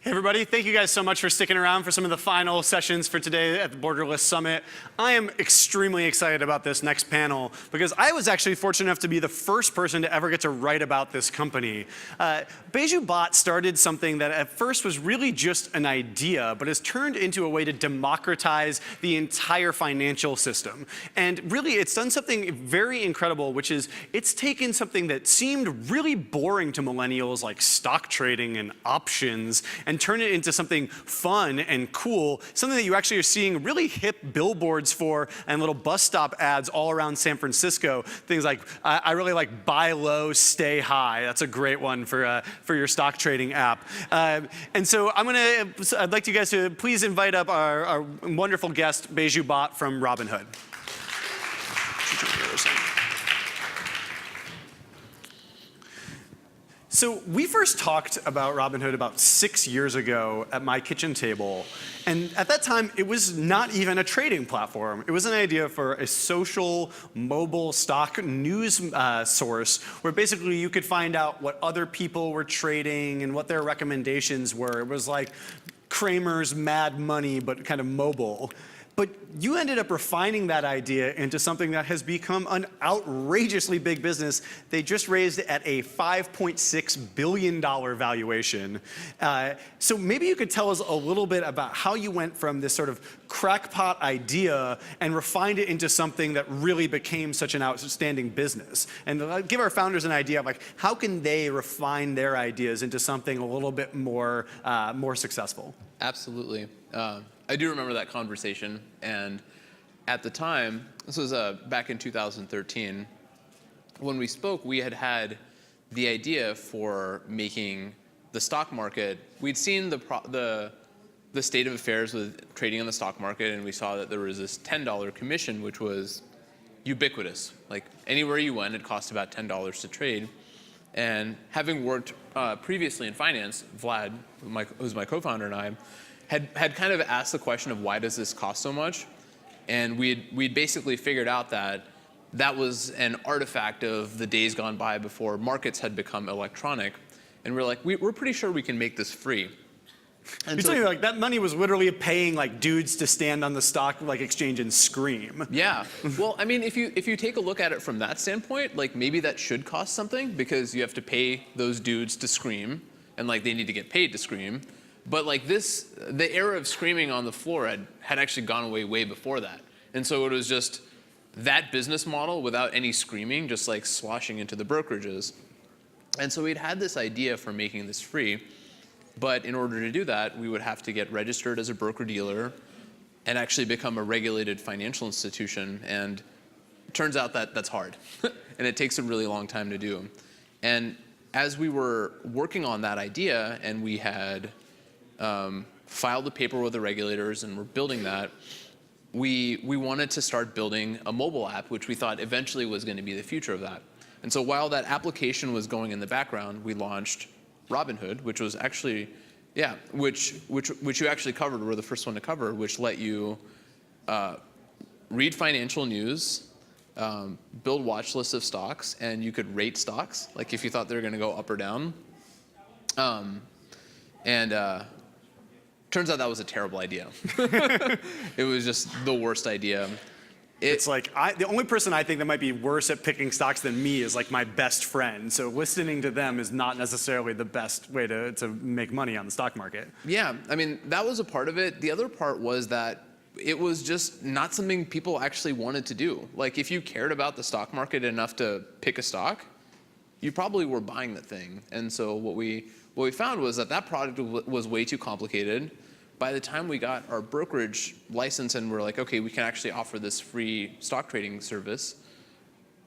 Hey everybody, thank you guys so much for sticking around for some of the final sessions for today at the Borderless Summit. I am extremely excited about this next panel because I was actually fortunate enough to be the first person to ever get to write about this company. Baiju Bhatt started something that at first was really just an idea, but has turned into a way to democratize the entire financial system. And really, it's done something very incredible, which is it's taken something that seemed really boring to millennials, like stock trading and options, and turn it into something fun and cool, something that you actually are seeing really hip billboards for and little bus stop ads all around San Francisco. Things like, I really like buy low, stay high. That's a great one for your stock trading app. And so I'd like you guys to please invite up our wonderful guest, Baiju Bhatt from Robinhood. So we first talked about Robinhood about 6 years ago at my kitchen table. And at that time, it was not even a trading platform. It was an idea for a social, mobile stock news source where basically you could find out what other people were trading and what their recommendations were. It was like Kramer's Mad Money, but kind of mobile. But you ended up refining that idea into something that has become an outrageously big business. They just raised at a $5.6 billion valuation. So maybe you could tell us a little bit about how you went from this sort of crackpot idea and refined it into something that really became such an outstanding business. And give our founders an idea of like, how can they refine their ideas into something a little bit more successful? Absolutely. I do remember that conversation, and at the time, this was back in 2013, when we spoke, we had the idea for making the stock market. We'd seen the state of affairs with trading on the stock market, and we saw that there was this $10 commission, which was ubiquitous. Like anywhere you went, it cost about $10 to trade. And having worked previously in finance, Vlad, who's my co-founder, and I, had kind of asked the question of why does this cost so much? And we'd basically figured out that that was an artifact of the days gone by before markets had become electronic. And we're like, we're pretty sure we can make this free. And you're telling me like that money was literally paying like dudes to stand on the stock like exchange and scream. Yeah. Well, I mean, if you take a look at it from that standpoint, like maybe that should cost something because you have to pay those dudes to scream, and like they need to get paid to scream. But like the era of screaming on the floor had actually gone away way before that. And so it was just that business model without any screaming, just like sloshing into the brokerages. And so we'd had this idea for making this free. But in order to do that, we would have to get registered as a broker-dealer and actually become a regulated financial institution. And it turns out that that's hard. And it takes a really long time to do. And as we were working on that idea and we had filed the paper with the regulators and we're building that, we wanted to start building a mobile app, which we thought eventually was going to be the future of that. And so while that application was going in the background, we launched Robinhood, which was actually, which you actually covered, were the first one to cover, which let you read financial news, build watch lists of stocks, and you could rate stocks, like if you thought they were going to go up or down. Turns out that was a terrible idea. It was just the worst idea. It's like, the only person I think that might be worse at picking stocks than me is like my best friend. So listening to them is not necessarily the best way to make money on the stock market. Yeah, I mean, that was a part of it. The other part was that it was just not something people actually wanted to do. Like if you cared about the stock market enough to pick a stock, you probably were buying the thing. And so what we found was that product was way too complicated. By the time we got our brokerage license and we're like, okay, we can actually offer this free stock trading service,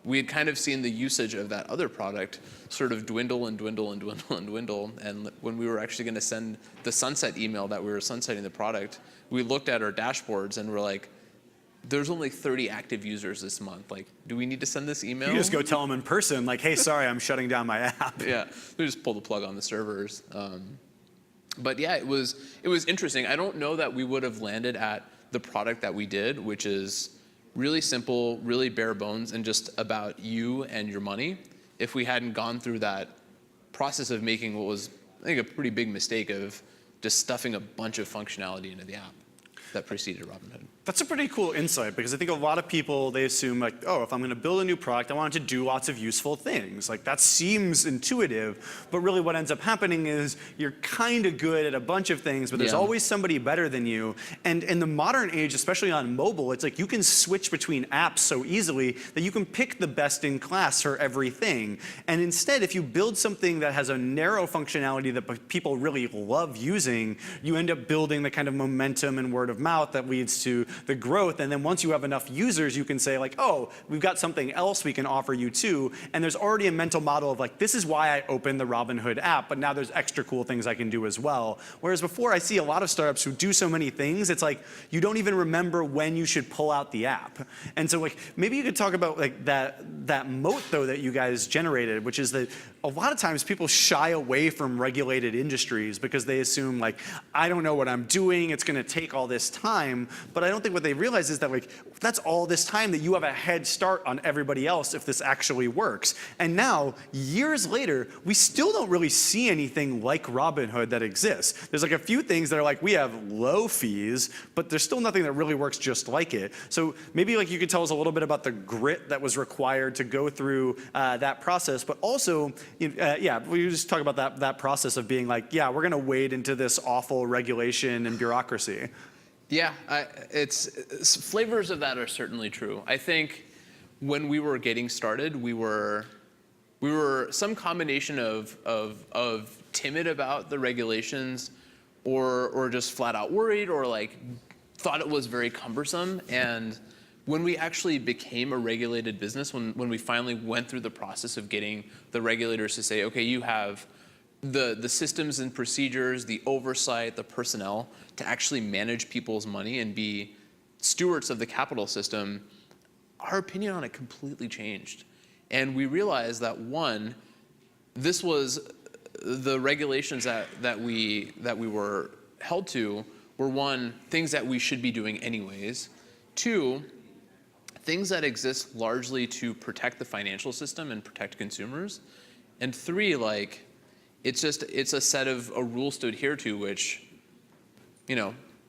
we had kind of seen the usage of that other product sort of dwindle and dwindle and dwindle and dwindle. And when we were actually going to send the sunset email that we were sunsetting the product, we looked at our dashboards and we're like, there's only 30 active users this month. Like, do we need to send this email? You just go tell them in person, like, hey, sorry, I'm shutting down my app. Yeah, we just pull the plug on the servers. But yeah, it was interesting. I don't know that we would have landed at the product that we did, which is really simple, really bare bones, and just about you and your money, if we hadn't gone through that process of making what was, I think, a pretty big mistake of just stuffing a bunch of functionality into the app that preceded Robinhood. That's a pretty cool insight, because I think a lot of people, they assume like, oh, if I'm going to build a new product, I want it to do lots of useful things. Like, that seems intuitive, but really what ends up happening is you're kind of good at a bunch of things, but there's always somebody better than you. And in the modern age, especially on mobile, it's like you can switch between apps so easily that you can pick the best in class for everything. And instead, if you build something that has a narrow functionality that people really love using, you end up building the kind of momentum and word of mouth that leads to the growth. And then once you have enough users, you can say like, oh, we've got something else we can offer you too. And there's already a mental model of like, this is why I opened the Robinhood app, but now there's extra cool things I can do as well. Whereas before, I see a lot of startups who do so many things, it's like you don't even remember when you should pull out the app. And so like, maybe you could talk about like that moat though that you guys generated, which is that a lot of times people shy away from regulated industries because they assume like, I don't know what I'm doing, it's going to take all this time. But I don't think what they realize is that like, that's all this time that you have a head start on everybody else if this actually works. And now, years later, we still don't really see anything like Robinhood that exists. There's like a few things that are like, we have low fees, but there's still nothing that really works just like it. So maybe like you could tell us a little bit about the grit that was required to go through that process, but also, yeah, we just talk about that process of being like, yeah, we're going to wade into this awful regulation and bureaucracy. Yeah, it's flavors of that are certainly true. I think when we were getting started, we were some combination of timid about the regulations, or just flat out worried, or like thought it was very cumbersome. And when we actually became a regulated business, when we finally went through the process of getting the regulators to say, okay, you have the systems and procedures, the oversight, the personnel to actually manage people's money and be stewards of the capital system, our opinion on it completely changed. And we realized that one, this was the regulations that we were held to were one, things that we should be doing anyways. Two, things that exist largely to protect the financial system and protect consumers. And three, like, it's a set of rules to adhere to, which,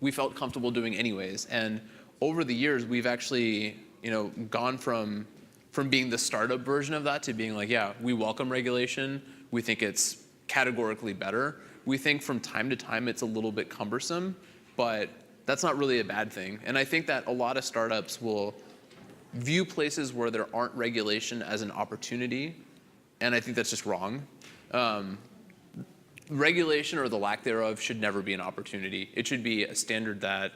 we felt comfortable doing anyways. And over the years, we've actually, gone from being the startup version of that to being like, yeah, we welcome regulation. We think it's categorically better. We think from time to time it's a little bit cumbersome, but that's not really a bad thing. And I think that a lot of startups will view places where there aren't regulation as an opportunity, and I think that's just wrong. Regulation, or the lack thereof, should never be an opportunity. It should be a standard that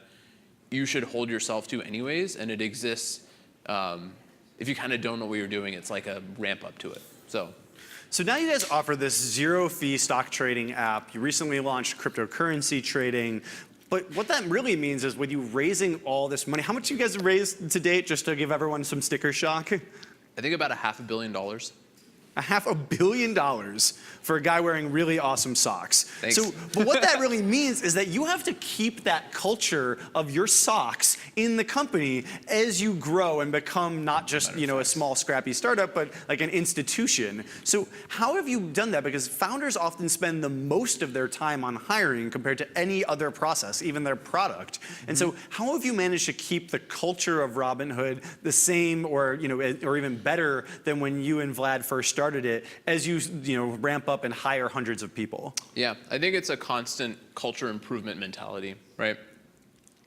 you should hold yourself to anyways, and it exists. If you kind of don't know what you're doing, it's like a ramp up to it. So now you guys offer this zero-fee stock trading app. You recently launched cryptocurrency trading. But what that really means is with you raising all this money, how much you guys have raised to date, just to give everyone some sticker shock? I think about $500 million. $500 million for a guy wearing really awesome socks. Thanks. So, but what that really means is that you have to keep that culture of your socks in the company as you grow and become not just a small scrappy startup, but like an institution. So how have you done that? Because founders often spend the most of their time on hiring compared to any other process, even their product. And so how have you managed to keep the culture of Robinhood the same, or even better than when you and Vlad first started it, as you ramp up and hire hundreds of people? Yeah, I think it's a constant culture improvement mentality, right?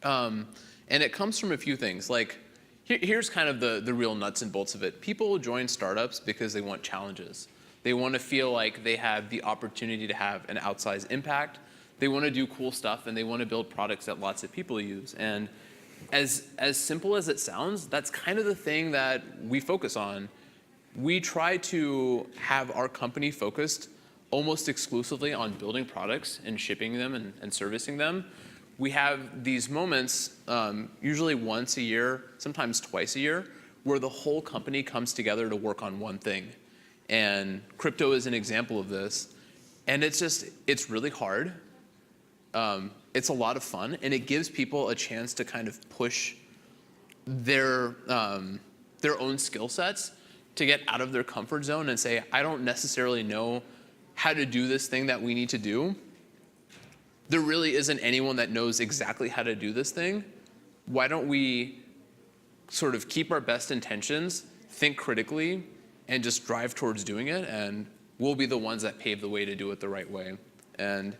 And it comes from a few things. Like, here's kind of the real nuts and bolts of it. People join startups because they want challenges. They want to feel like they have the opportunity to have an outsized impact. They want to do cool stuff, and they want to build products that lots of people use. And as simple as it sounds, that's kind of the thing that we focus on. We try to have our company focused almost exclusively on building products and shipping them and servicing them. We have these moments, usually once a year, sometimes twice a year, where the whole company comes together to work on one thing. And crypto is an example of this. And it's really hard. It's a lot of fun, and it gives people a chance to kind of push their own skill sets to get out of their comfort zone and say, I don't necessarily know how to do this thing that we need to do. there really isn't anyone that knows exactly how to do this thing. Why don't we sort of keep our best intentions, think critically, and just drive towards doing it, and we'll be the ones that pave the way to do it the right way. And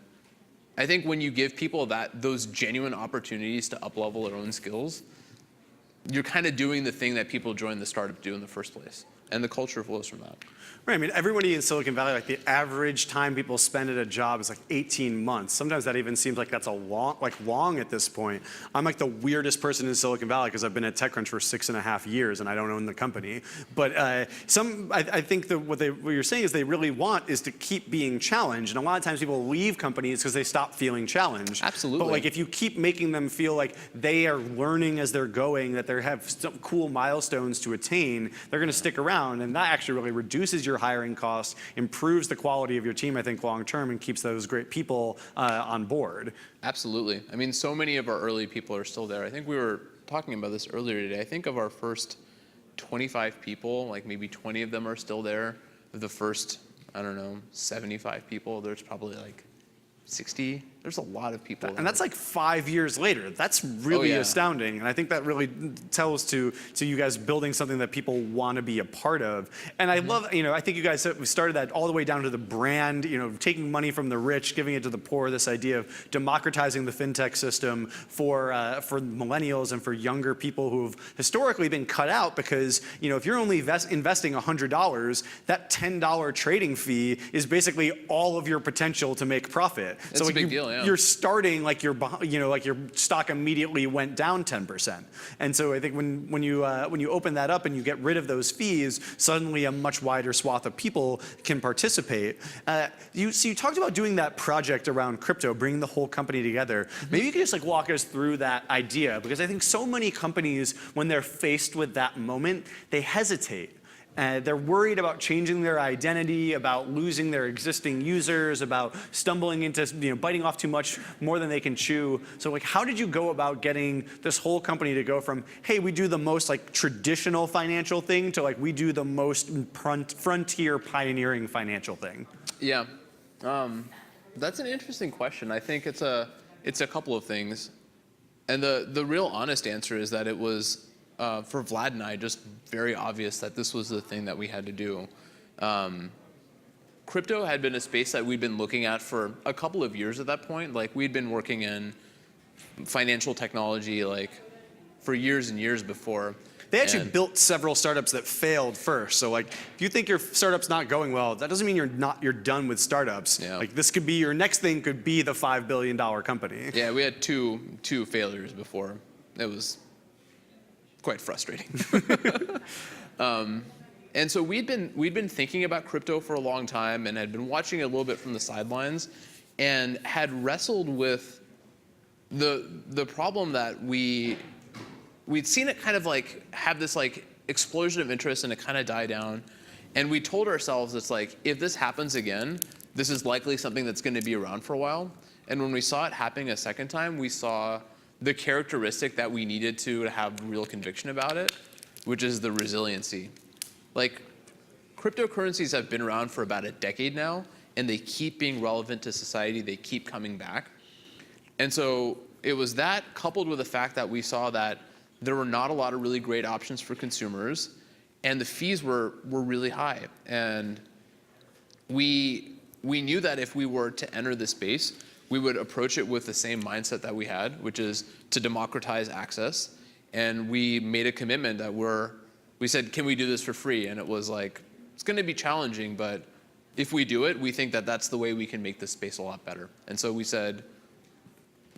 I think when you give people those genuine opportunities to up-level their own skills, you're kind of doing the thing that people join the startup to do in the first place. And the culture flows from that. Right, I mean, everybody in Silicon Valley, like the average time people spend at a job is like 18 months. Sometimes that even seems like that's long at this point. I'm like the weirdest person in Silicon Valley because I've been at TechCrunch for 6.5 years and I don't own the company. But I think that what you're saying is they really want is to keep being challenged. And a lot of times people leave companies because they stop feeling challenged. Absolutely. But like if you keep making them feel like they are learning as they're going, that they have some cool milestones to attain, they're going to stick around. And that actually really reduces your hiring costs, improves the quality of your team, I think, long term, and keeps those great people on board. Absolutely. I mean, so many of our early people are still there. I think we were talking about this earlier today. I think of our first 25 people, like maybe 20 of them are still there. Of the first, 75 people, there's probably like 60. There's a lot of people. And that's like 5 years later. That's really astounding. And I think that really tells to you guys building something that people want to be a part of. And I love, I think you guys started that all the way down to the brand, taking money from the rich, giving it to the poor, this idea of democratizing the fintech system for millennials and for younger people who've historically been cut out because, if you're only investing $100, that $10 trading fee is basically all of your potential to make profit. That's a big deal. You're starting like your stock immediately went down 10%. And so I think when you open that up and you get rid of those fees, suddenly a much wider swath of people can participate. You talked about doing that project around crypto, bringing the whole company together. Maybe you could just walk us through that idea, because I think so many companies, when they're faced with that moment, they hesitate. They're worried about changing their identity, about losing their existing users, about stumbling into biting off too much more than they can chew. So how did you go about getting this whole company to go from, hey, we do the most traditional financial thing to we do the most frontier pioneering financial thing? Yeah, that's an interesting question. I think it's a couple of things, and the real honest answer is that it was. For Vlad and I, just very obvious that this was the thing that we had to do. Crypto had been a space that we'd been looking at for a couple of years at that point. We'd been working in financial technology for years and years before. They actually built several startups that failed first. So if you think your startup's not going well, that doesn't mean you're done with startups. Yeah. This could be your next thing, could be the $5 billion company. Yeah, we had two failures before. It was quite frustrating. And so we'd been thinking about crypto for a long time and had been watching it a little bit from the sidelines and had wrestled with the problem that we'd seen it kind of have this explosion of interest and it kind of die down. And we told ourselves it's if this happens again, this is likely something that's going to be around for a while. And when we saw it happening a second time, we saw the characteristic that we needed to have real conviction about it, which is the resiliency. Cryptocurrencies have been around for about a decade now, and they keep being relevant to society. They keep coming back. And so it was that coupled with the fact that we saw that there were not a lot of really great options for consumers, and the fees were really high. And we knew that if we were to enter the space, we would approach it with the same mindset that we had, which is to democratize access. And we made a commitment that we said, can we do this for free? And it was it's going to be challenging, but if we do it, we think that that's the way we can make this space a lot better. And so we said,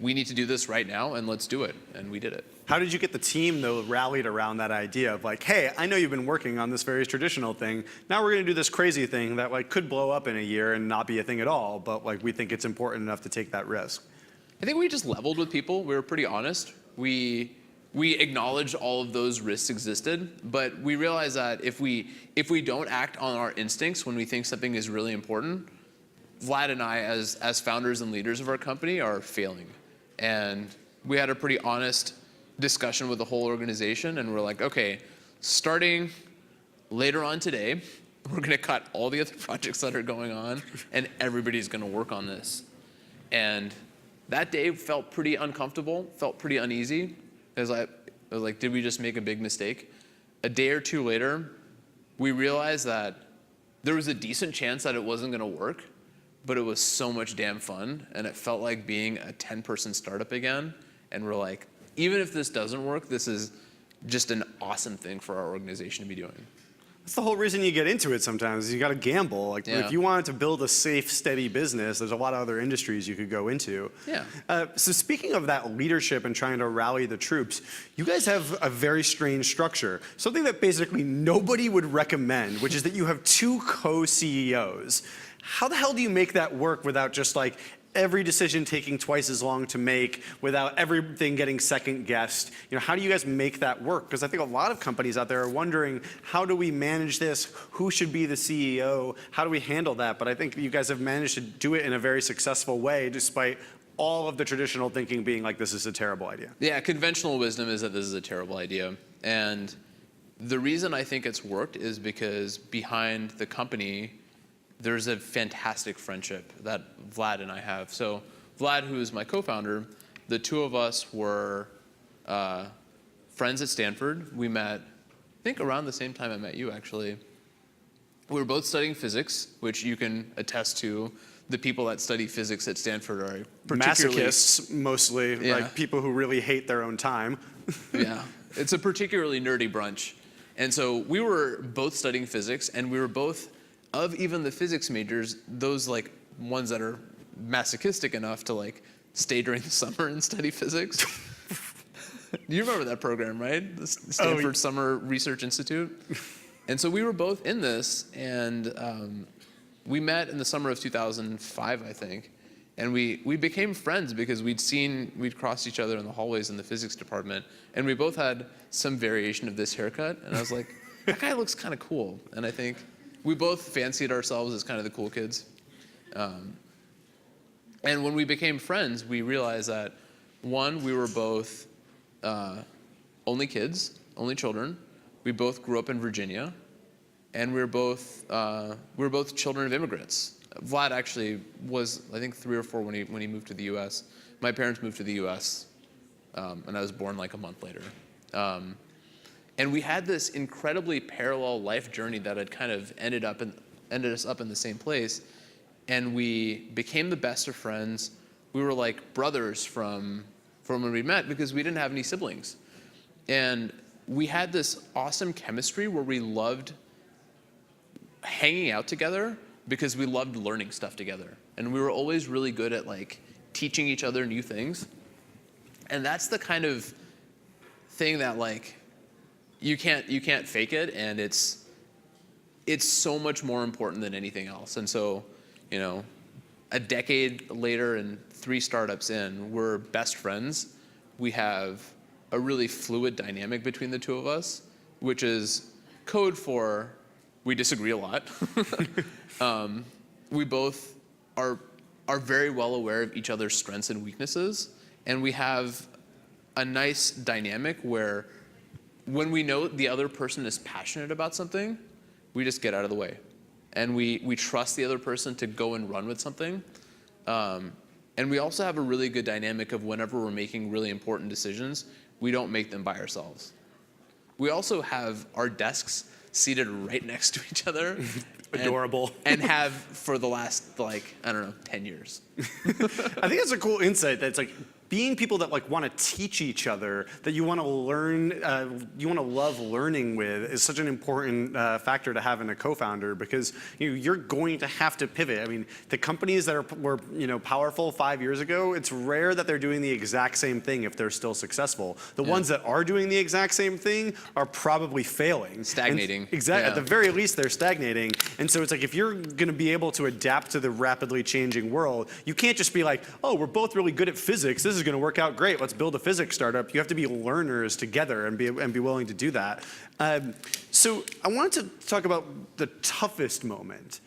we need to do this right now, and let's do it. And we did it. How did you get the team, though, rallied around that idea of hey, I know you've been working on this very traditional thing. Now we're going to do this crazy thing that could blow up in a year and not be a thing at all, but we think it's important enough to take that risk? I think we just leveled with people. We were pretty honest. We acknowledged all of those risks existed, but we realized that if we don't act on our instincts when we think something is really important, Vlad and I, as founders and leaders of our company, are failing. And we had a pretty honest discussion with the whole organization, and we're okay, starting later on today, we're going to cut all the other projects that are going on, and everybody's going to work on this. And that day felt pretty uncomfortable, felt pretty uneasy. I was like, did we just make a big mistake? A day or two later, we realized that there was a decent chance that it wasn't going to work, but it was so much damn fun, and it felt like being a 10-person startup again. And we're like, even if this doesn't work, this is just an awesome thing for our organization to be doing. That's the whole reason you get into it sometimes. You got to gamble. Like Yeah. if you wanted to build a safe, steady business, there's a lot of other industries you could go into. Yeah. So speaking of that leadership and trying to rally the troops, you guys have a very strange structure. Something that basically nobody would recommend, which is that you have two co-CEOs. How the hell do you make that work without just like every decision taking twice as long to make, without everything getting second guessed? You know, how do you guys make that work? Because I think a lot of companies out there are wondering, how do we manage this? Who should be the CEO? How do we handle that? But I think you guys have managed to do it in a very successful way, despite all of the traditional thinking being like, this is a terrible idea. Yeah, conventional wisdom is that this is a terrible idea. And the reason I think it's worked is because behind the company, there's a fantastic friendship that Vlad and I have. So Vlad, who is my co-founder, the two of us were friends at Stanford. We met, I think around the same time I met you, actually. We were both studying physics, which you can attest to. The people that study physics at Stanford are particularly... Masochists, mostly, Yeah. like people who really hate their own time. Yeah, it's a particularly nerdy brunch. And so we were both studying physics, and we were both, of even the physics majors, those like ones that are masochistic enough to like stay during the summer and study physics. You remember that program, right? The Stanford Summer Research Institute. And so we were both in this, and we met in the summer of 2005, I think. And we became friends because we'd crossed each other in the hallways in the physics department, and we both had some variation of this haircut. And I was like, that guy looks kind of cool. And I think we both fancied ourselves as kind of the cool kids. And when we became friends, we realized that, one, we were both only kids, only children. We both grew up in Virginia, and we were both children of immigrants. Vlad actually was, I think, 3 or 4 when he moved to the U.S. My parents moved to the U.S., and I was born like a month later. And we had this incredibly parallel life journey that had kind of ended us up in the same place. And we became the best of friends. We were like brothers from when we met because we didn't have any siblings. And we had this awesome chemistry where we loved hanging out together because we loved learning stuff together. And we were always really good at like teaching each other new things. And that's the kind of thing that like, you can't fake it, and it's so much more important than anything else. And so, you know, a decade later and 3 startups in, we're best friends. We have a really fluid dynamic between the two of us, which is code for we disagree a lot. We both are very well aware of each other's strengths and weaknesses, and we have a nice dynamic where when we know the other person is passionate about something, we just get out of the way. And we trust the other person to go and run with something. And we also have a really good dynamic of whenever we're making really important decisions, we don't make them by ourselves. We also have our desks seated right next to each other. Adorable. And have for the last, like, I don't know, 10 years. I think that's a cool insight. That's like being people that like want to teach each other, that you want to learn, you want to love learning with, is such an important factor to have in a co-founder, because you're going to have to pivot. I mean, the companies that were powerful 5 years ago, it's rare that they're doing the exact same thing if they're still successful. The ones that are doing the exact same thing are probably failing. Stagnating. Exactly. Yeah. At the very least, they're stagnating. And so it's like, if you're going to be able to adapt to the rapidly changing world, you can't just be like, oh, we're both really good at physics. This is going to work out great. Let's build a physics startup. You have to be learners together and be willing to do that. So I wanted to talk about the toughest moment.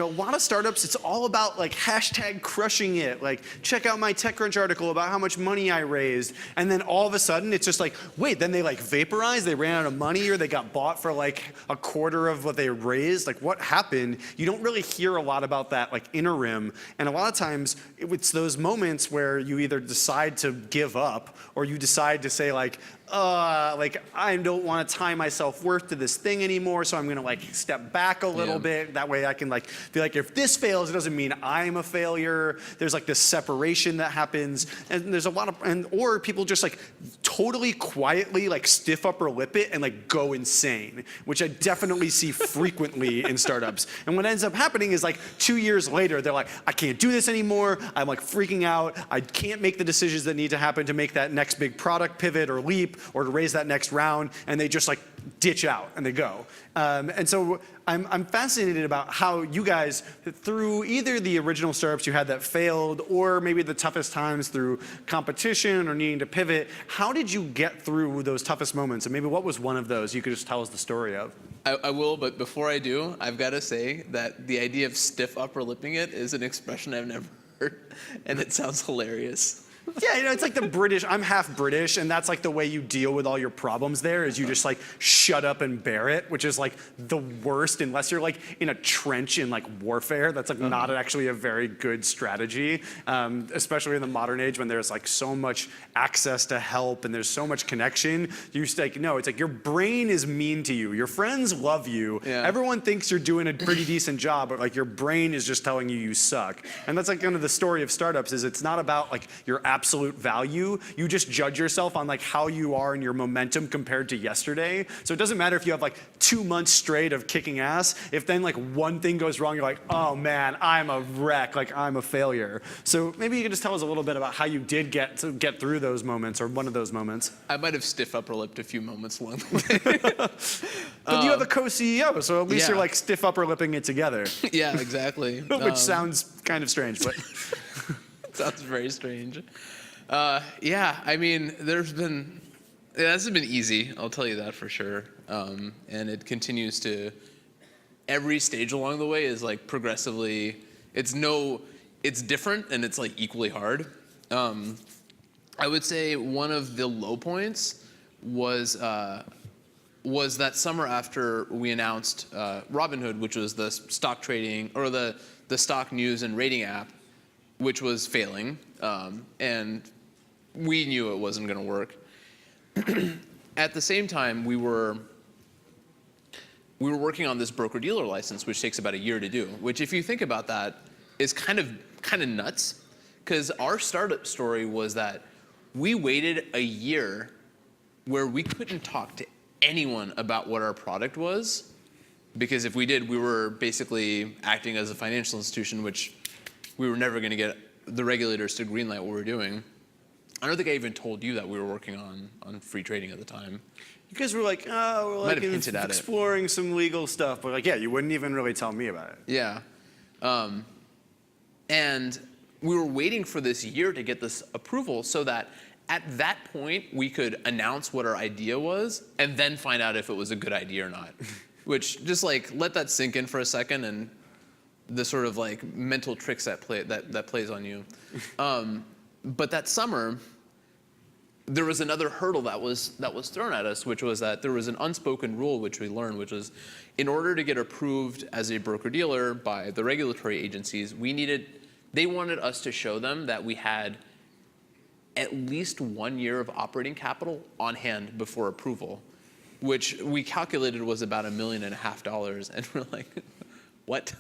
a lot of startups, it's all about like hashtag crushing it. Like, check out my TechCrunch article about how much money I raised. And then all of a sudden, it's just like, wait, then they like vaporized, they ran out of money, or they got bought for like a quarter of what they raised. Like, what happened? You don't really hear a lot about that like interim. And a lot of times, it's those moments where you either decide to give up or you decide to say like I don't want to tie my self-worth to this thing anymore, so I'm going to like step back a little bit. That way I can like be like, if this fails, it doesn't mean I'm a failure. There's like this separation that happens, and there's a lot of, or people just like totally quietly like stiff upper lip it and like go insane, which I definitely see frequently in startups. And what ends up happening is like 2 years later, they're like, I can't do this anymore. I'm like freaking out. I can't make the decisions that need to happen to make that next big product pivot or leap or to raise that next round, and they just like ditch out and they go. And so I'm fascinated about how you guys, through either the original startups you had that failed or maybe the toughest times through competition or needing to pivot, how did you get through those toughest moments? And maybe what was one of those you could just tell us the story of? I will, but before I do, I've got to say that the idea of stiff upper lipping it is an expression I've never heard, and it sounds hilarious. Yeah, it's like the British, I'm half British, and that's like the way you deal with all your problems there is you just like shut up and bear it, which is like the worst unless you're like in a trench in like warfare. That's like not actually a very good strategy, especially in the modern age when there's like so much access to help and there's so much connection. You just like, no, it's like your brain is mean to you. Your friends love you. Yeah. Everyone thinks you're doing a pretty decent job, but like your brain is just telling you you suck. And that's like kind of the story of startups is it's not about like your absolute value. You just judge yourself on like how you are and your momentum compared to yesterday. So it doesn't matter if you have like 2 months straight of kicking ass. If then like one thing goes wrong, you're like, oh man, I'm a wreck. Like I'm a failure. So maybe you could just tell us a little bit about how you did get through those moments or one of those moments. I might have stiff upper lipped a few moments along the way. But you have a co-CEO, so at least you're like stiff upper lipping it together. Yeah, exactly. Which sounds kind of strange, but. Sounds very strange. Yeah, I mean, this has been easy, I'll tell you that for sure. And it continues to, every stage along the way is like progressively, it's different and it's like equally hard. I would say one of the low points was that summer after we announced Robinhood, which was the stock trading, or the stock news and rating app, which was failing, and we knew it wasn't going to work. At the same time, we were working on this broker-dealer license, which takes about a year to do, which if you think about that, is kind of nuts, because our startup story was that we waited a year where we couldn't talk to anyone about what our product was, because if we did, we were basically acting as a financial institution, which we were never going to get the regulators to greenlight what we were doing. I don't think I even told you that we were working on free trading at the time. You guys were like, oh, we're like exploring some legal stuff, but like, yeah, you wouldn't even really tell me about it. Yeah. And we were waiting for this year to get this approval so that at that point we could announce what our idea was and then find out if it was a good idea or not. Which, just like, let that sink in for a second and the sort of like mental tricks that plays on you. But that summer, there was another hurdle that was thrown at us, which was that there was an unspoken rule which we learned, which was in order to get approved as a broker-dealer by the regulatory agencies, they wanted us to show them that we had at least 1 year of operating capital on hand before approval, which we calculated was about $1.5 million, and we're like, what?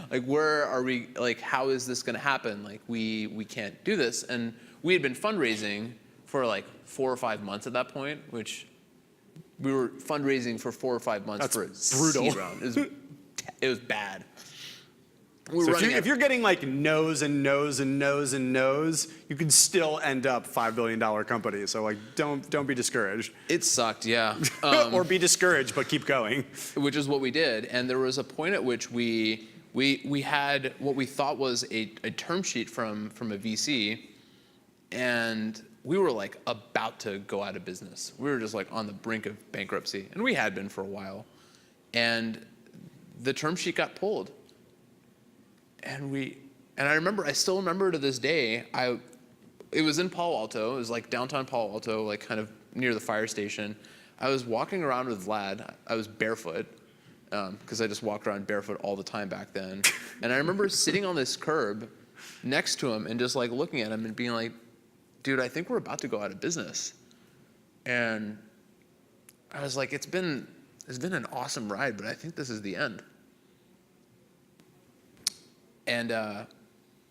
Like, where are we, like, how is this gonna happen? Like, we can't do this. And we had been fundraising for like 4 or 5 months at that point, which we were fundraising for 4 or 5 months. That's for a brutal. seed round. It was bad. So if you're getting like no's and no's and no's and no's, you can still end up $5 billion company. So like, don't be discouraged. It sucked, yeah. Or be discouraged, but keep going. Which is what we did. And there was a point at which we had what we thought was a term sheet from a VC, and we were like about to go out of business. We were just like on the brink of bankruptcy, and we had been for a while. And the term sheet got pulled. and I still remember to this day, it was in Palo Alto. It was like downtown Palo Alto, like kind of near the fire station. I was walking around with Vlad. I was barefoot, because I just walked around barefoot all the time back then. And I remember sitting on this curb next to him and just like looking at him and being like, dude, I think we're about to go out of business. And I was like, it's been an awesome ride, but I think this is the end. And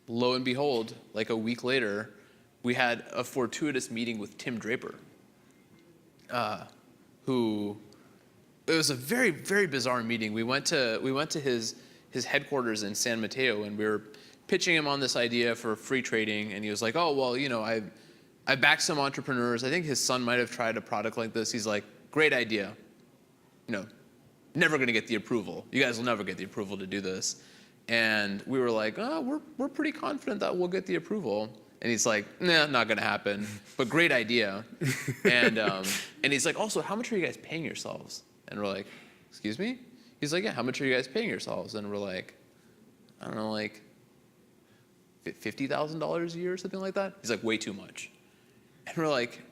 lo and behold, like a week later, we had a fortuitous meeting with Tim Draper, who, it was a very, very bizarre meeting. We went to his headquarters in San Mateo, and we were pitching him on this idea for free trading, and he was like, oh, well, I backed some entrepreneurs. I think his son might have tried a product like this. He's like, great idea. Never gonna get the approval. You guys will never get the approval to do this. And we were like, oh, we're pretty confident that we'll get the approval. And he's like, nah, not gonna happen, but great idea. And he's like, also, how much are you guys paying yourselves? And we're like, excuse me? He's like, yeah, how much are you guys paying yourselves? And we're like, I don't know, like $50,000 a year or something like that? He's like, way too much. And we're like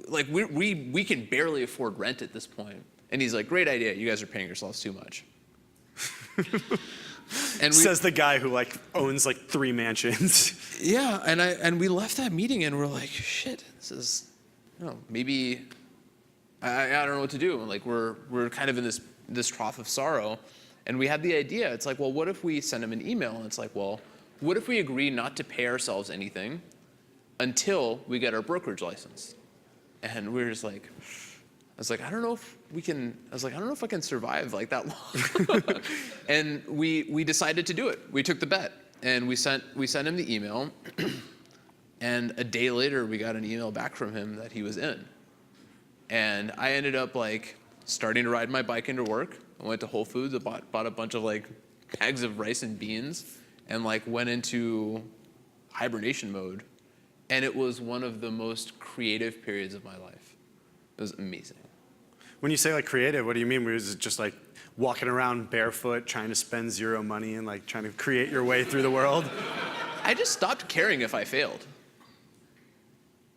we can barely afford rent at this point. And he's like, great idea, you guys are paying yourselves too much. And says the guy who like owns like 3 mansions. Yeah, and we left that meeting and we're like, shit, this is, maybe I don't know what to do. Like we're kind of in this trough of sorrow, and we had the idea. It's like, well, what if we send him an email? And it's like, well, what if we agree not to pay ourselves anything until we get our brokerage license? And we were just like, I was like, I don't know if I can survive like that long. And we decided to do it. We took the bet, and we sent him the email. And a day later, we got an email back from him that he was in. And I ended up like starting to ride my bike into work. I went to Whole Foods, I bought a bunch of like bags of rice and beans, and like went into hibernation mode. And it was one of the most creative periods of my life. It was amazing. When you say like creative, what do you mean? Was it just like walking around barefoot, trying to spend 0 money and like trying to create your way through the world? I just stopped caring if I failed.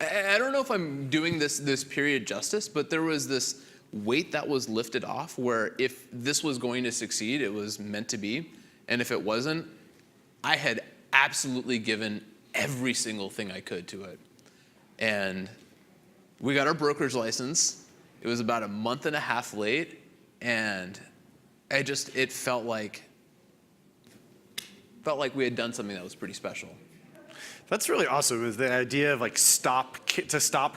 I don't know if I'm doing this period justice, but there was this weight that was lifted off where if this was going to succeed, it was meant to be. And if it wasn't, I had absolutely given every single thing I could to it. And we got our brokerage license. It was about a month and a half late, and it felt like we had done something that was pretty special. That's really awesome, is the idea of like stop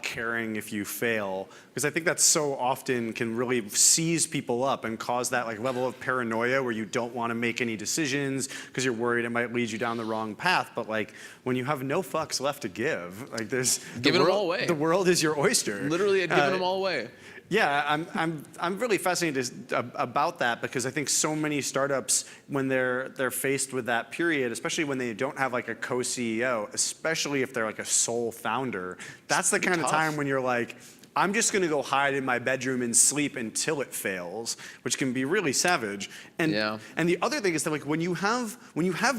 caring if you fail, because I think that so often can really seize people up and cause that like level of paranoia where you don't want to make any decisions because you're worried it might lead you down the wrong path. But like when you have no fucks left to give, like giving them all away. The world is your oyster. Literally, had given them all away. Yeah, I'm really fascinated about that, because I think so many startups, when they're faced with that period, especially when they don't have like a co-CEO, especially if they're like a sole founder, that's the kind of time when you're like, I'm just going to go hide in my bedroom and sleep until it fails, which can be really savage. And the other thing is that like when you have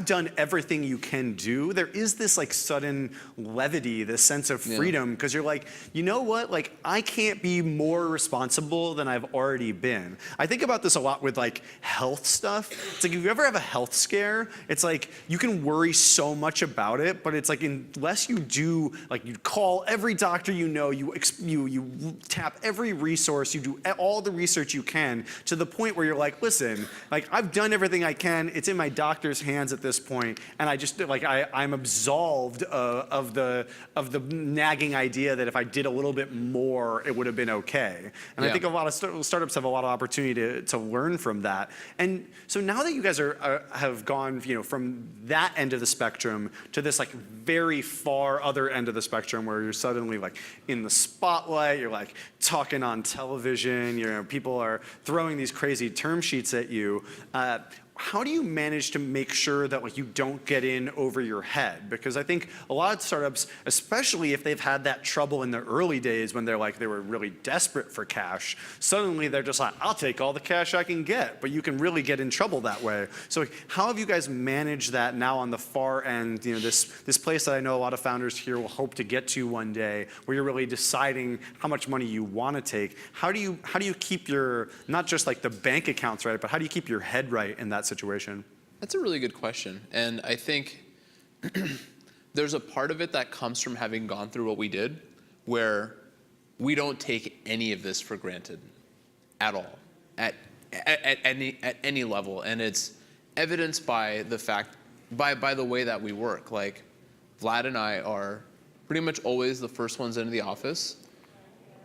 done everything you can do, there is this like sudden levity, this sense of freedom, because you're like, you know what? Like I can't be more responsible than I've already been. I think about this a lot with like health stuff. It's like if you ever have a health scare, it's like you can worry so much about it, but it's like unless you do, like you call every doctor you know, you tap every resource, you do all the research you can to the point where you're like, listen, like I've done everything I can. It's in my doctor's hands at this point, and I just like I'm absolved of the nagging idea that if I did a little bit more, it would have been okay. And I think a lot of startups have a lot of opportunity to learn from that. And so now that you guys have gone, from that end of the spectrum to this like very far other end of the spectrum where you're suddenly like in the spotlight. You're like talking on television, people are throwing these crazy term sheets at you. how do you manage to make sure that like you don't get in over your head? Because I think a lot of startups, especially if they've had that trouble in the early days when they were really desperate for cash, suddenly they're just like, I'll take all the cash I can get, but you can really get in trouble that way. So like, how have you guys managed that now on the far end, you know, this place that I know a lot of founders here will hope to get to one day, where you're really deciding how much money you want to take? How do you keep your, not just like the bank accounts right, but how do you keep your head right in that situation? That's a really good question. And I think there's a part of it that comes from having gone through what we did, where we don't take any of this for granted at all, at any level. And it's evidenced by the fact, by the way that we work. Like, Vlad and I are pretty much always the first ones into the office.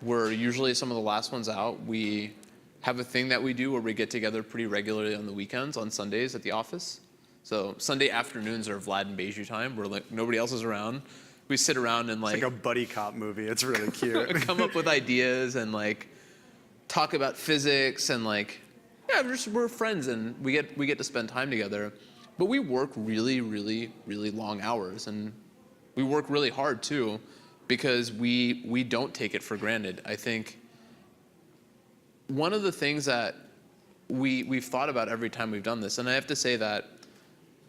We're usually some of the last ones out. We have a thing that we do where we get together pretty regularly on the weekends, on Sundays at the office. So Sunday afternoons are Vlad and Baiju time, where like nobody else is around. We sit around and like, it's like a buddy cop movie. It's really cute. come up with ideas and like talk about physics and like, yeah, we're friends and we get to spend time together. But we work really, really, really long hours, and we work really hard too, because we don't take it for granted. I think one of the things that we've thought about every time we've done this, and I have to say that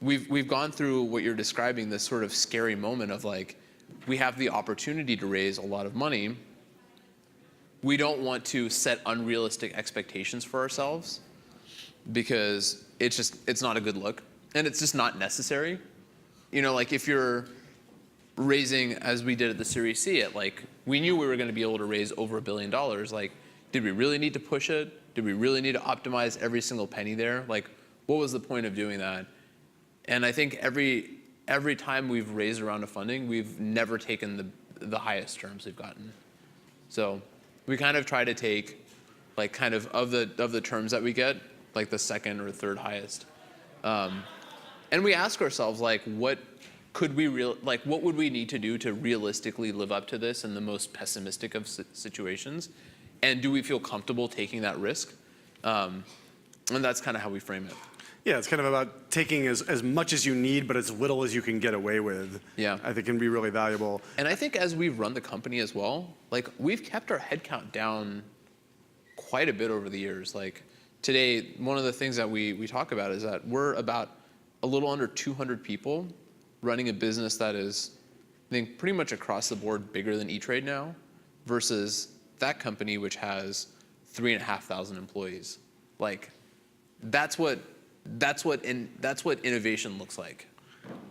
we've gone through what you're describing, this sort of scary moment of like, we have the opportunity to raise a lot of money. We don't want to set unrealistic expectations for ourselves, because it's not a good look, and it's just not necessary. You know, like if you're raising, as we did at the Series C, we knew we were going to be able to raise over $1 billion. Like, did we really need to push it? Did we really need to optimize every single penny there? Like, what was the point of doing that? And I think every time we've raised a round of funding, we've never taken the highest terms we've gotten. So we kind of try to take, like, kind of the terms that we get, like the second or third highest. And we ask ourselves, like, what would we need to do to realistically live up to this in the most pessimistic of situations? And do we feel comfortable taking that risk? And that's kind of how we frame it. Yeah, it's kind of about taking as much as you need, but as little as you can get away with. Yeah. I think can be really valuable. And I think as we've run the company as well, like, we've kept our headcount down quite a bit over the years. Like, today, one of the things that we talk about is that we're about a little under 200 people running a business that is, I think, pretty much across the board bigger than E-Trade now, versus that company which has 3,500 employees. Like, that's what innovation looks like.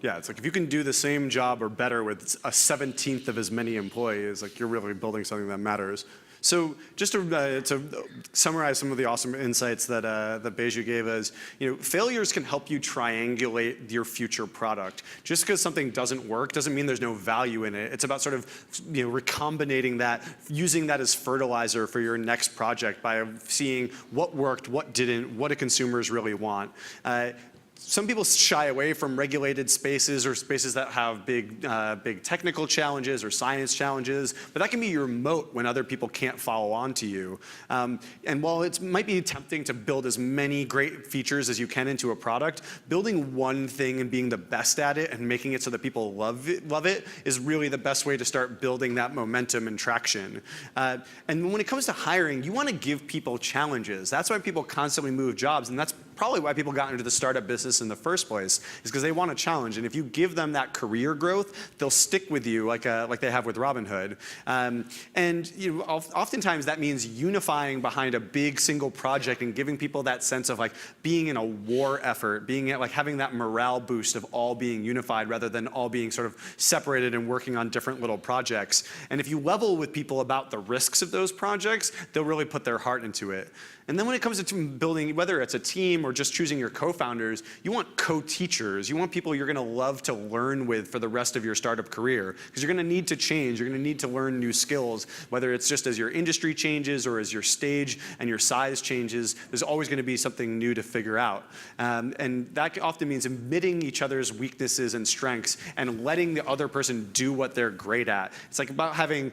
Yeah, it's like if you can do the same job or better with a 17th of as many employees, like you're really building something that matters. So just to summarize some of the awesome insights that Baiju gave us, you know, failures can help you triangulate your future product. Just because something doesn't work doesn't mean there's no value in it. It's about sort of, you know, recombinating that, using that as fertilizer for your next project by seeing what worked, what didn't, what do consumers really want. Some people shy away from regulated spaces or spaces that have big technical challenges or science challenges, but that can be your moat when other people can't follow on to you. And while it might be tempting to build as many great features as you can into a product, building one thing and being the best at it and making it so that people love it is really the best way to start building that momentum and traction. And when it comes to hiring, you want to give people challenges. That's why people constantly move jobs, and that's probably why people got into the startup business in the first place, is because they want a challenge. And if you give them that career growth, they'll stick with you like they have with Robinhood. And you know, oftentimes that means unifying behind a big single project and giving people that sense of like being in a war effort, being like having that morale boost of all being unified rather than all being sort of separated and working on different little projects. And if you level with people about the risks of those projects, they'll really put their heart into it. And then when it comes to building, whether it's a team or just choosing your co-founders, you want co-teachers. You want people you're going to love to learn with for the rest of your startup career, because you're going to need to change. You're going to need to learn new skills, whether it's just as your industry changes or as your stage and your size changes. There's always going to be something new to figure out. And that often means admitting each other's weaknesses and strengths and letting the other person do what they're great at. It's like about having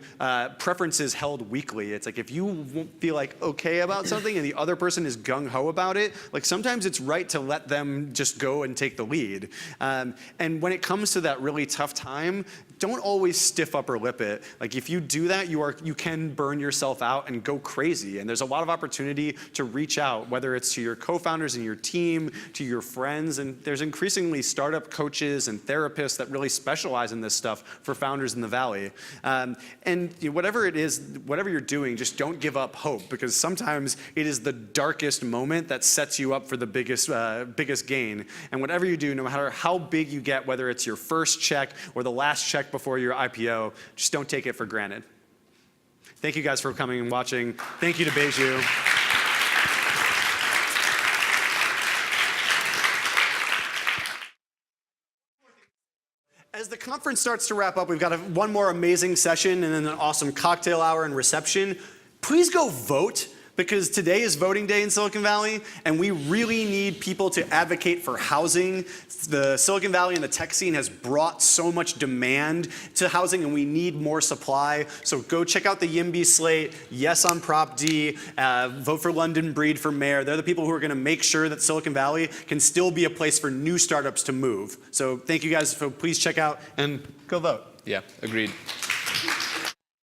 preferences held weekly. It's like if you feel like okay about something and the other person is gung-ho about it, like sometimes sometimes it's right to let them just go and take the lead. And when it comes to that really tough time, don't always stiff upper lip it. Like if you do that, you can burn yourself out and go crazy. And there's a lot of opportunity to reach out, whether it's to your co-founders and your team, to your friends. And there's increasingly startup coaches and therapists that really specialize in this stuff for founders in the Valley. And whatever it is, whatever you're doing, just don't give up hope, because sometimes it is the darkest moment that sets you up for the biggest gain. And whatever you do, no matter how big you get, whether it's your first check or the last check before your IPO, just don't take it for granted. Thank you guys for coming and watching. Thank you to Baiju. As the conference starts to wrap up, we've got one more amazing session and then an awesome cocktail hour and reception. Please go vote, because today is voting day in Silicon Valley, and we really need people to advocate for housing. The Silicon Valley and the tech scene has brought so much demand to housing, and we need more supply. So go check out the YIMBY slate. Yes on Prop D. Vote for London Breed for mayor. They're the people who are going to make sure that Silicon Valley can still be a place for new startups to move. So thank you guys. Please check out and go vote. Yeah, agreed.